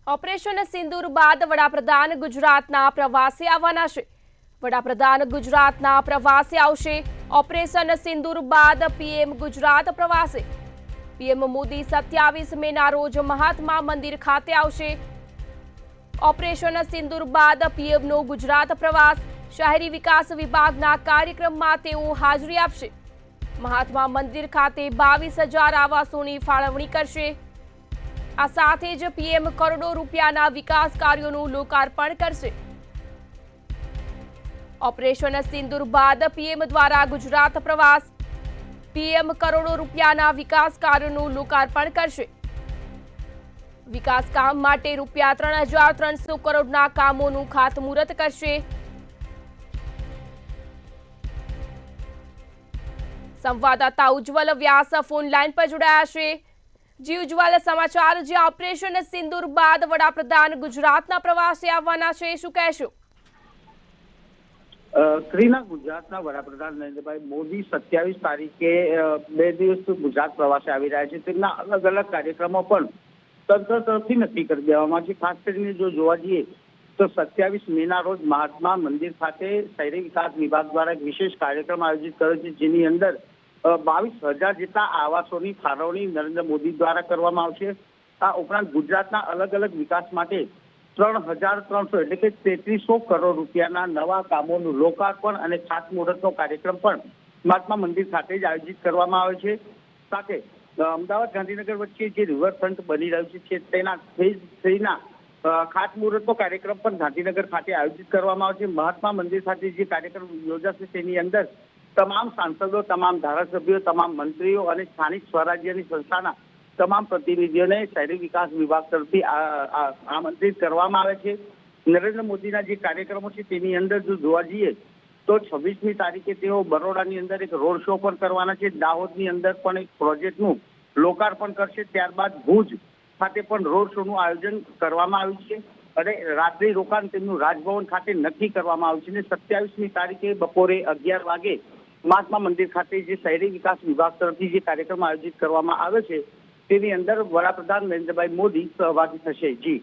Operation સિંદૂર બાદ વડાપ્રધાન ગુજરાતના પ્રવાસે આવવાના છે। વડાપ્રધાન ગુજરાતના પ્રવાસે આવશે। ઓપરેશન સિંદૂર બાદ પીએમ ગુજરાત પ્રવાસે। પીએમ મોદી 27 મેના રોજ મહાત્મા મંદિર ખાતે આવશે। ઓપરેશન સિંદૂર બાદ પીએમનો ગુજરાત પ્રવાસ। શહેરી વિકાસ વિભાગના કાર્યક્રમમાં તેઓ હાજરી આપશે। મહાત્મા મંદિર ખાતે 22,000 આવાસોની ફાળવણી કરશે। આ સાથે જ પીએમ કરોડો રૂપિયાના વિકાસ કાર્યોનું લોકાર્પણ કરશે। ઓપરેશન સિંદૂર બાદ પીએમ દ્વારા ગુજરાત પ્રવાસ। પીએમ કરોડો રૂપિયાના વિકાસ કાર્યોનું લોકાર્પણ કરશે। વિકાસ કામ માટે રૂપિયા 3,300 કરોડના કામોનું ખાતમુહૂર્ત કરશે। સંવાદદાતા ઉજ્જવલ વ્યાસ ફોન લાઈન પર જોડાયા છે। જી ઉજ્જવલ, સમાચાર જે ઓપરેશન સિંદૂર બાદ વડાપ્રધાન ગુજરાતના પ્રવાસે આવવાના છે, શું કહેશો? શ્રીના ગુજરાતના વડાપ્રધાન નરેન્દ્રભાઈ મોદી 27 તારીખે 2 દિવસ ગુજરાત પ્રવાસે આવી રહ્યા છે। તેમના અલગ અલગ કાર્યક્રમો પણ તંત્ર તરફથી નક્કી કરી દેવામાં છે। ખાસ કરીને જો જોવા જઈએ તો 27 મેના રોજ મહાત્મા મંદિર ખાતે શહેરી વિકાસ વિભાગ દ્વારા એક વિશેષ કાર્યક્રમ આયોજિત કર્યો છે, જેની અંદર 22,000 જેટલા આવાસોની ફાળવણી નરેન્દ્ર મોદી દ્વારા કરવામાં આવશે। આ ઉપરાંત ગુજરાતના અલગ અલગ વિકાસ માટે 3,300 એટલે કે 3300 કરોડ રૂપિયાના નવા કામોનું લોકાર્પણ અને ખાતમુહૂર્તનો કાર્યક્રમ પણ મહાત્મા મંદિર ખાતે જ આયોજિત કરવામાં આવે છે। સાથે અમદાવાદ ગાંધીનગર વચ્ચે જે રિવરફ્રન્ટ બની રહ્યું છે તેના ફેઝ 3ના ખાતમુહૂર્તનો કાર્યક્રમ પણ ગાંધીનગર ખાતે આયોજિત કરવામાં આવે છે। મહાત્મા મંદિર ખાતે જે કાર્યક્રમ યોજાશે તેની અંદર તમામ સાંસદો, તમામ ધારાસભ્યો, તમામ મંત્રીઓ અને સ્થાનિક સ્વરાજ્યની સંસ્થાના તમામ પ્રતિનિધિઓને શહેરી વિકાસ વિભાગ તરફથી આમંત્રિત કરવામાં આવે છે। નરેન્દ્ર મોદીના જે કાર્યક્રમો છે તેની અંદર જો જોવા જઈએ તો 26મી તારીખે તેઓ બરોડાની અંદર એક રોડ શો પણ કરવાના છે। દાહોદની અંદર પણ એક પ્રોજેક્ટનું લોકાર્પણ કરશે। ત્યારબાદ ભુજ ખાતે પણ રોડ શોનું આયોજન કરવામાં આવ્યું છે અને રાત્રિ રોકાણ તેમનું રાજભવન ખાતે નક્કી કરવામાં આવ્યું છે। અને 27મી તારીખે બપોરે 11 વાગે મહાત્મા મંદિર ખાતે જે શહેરી વિકાસ વિભાગ તરફથી જે કાર્યક્રમ આયોજિત કરવામાં આવે છે તેની અંદર વડાપ્રધાન નરેન્દ્રભાઈ મોદી સહભાગી થશે। જી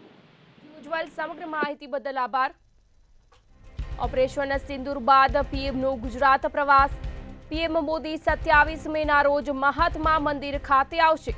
ઉજ્જવલ, સમગ્ર માહિતી બદલ આભાર। ઓપરેશન સિંદૂર બાદ પીએમનો ગુજરાત પ્રવાસ। પીએમ મોદી 27 મેના રોજ મહાત્મા મંદિર ખાતે આવશે।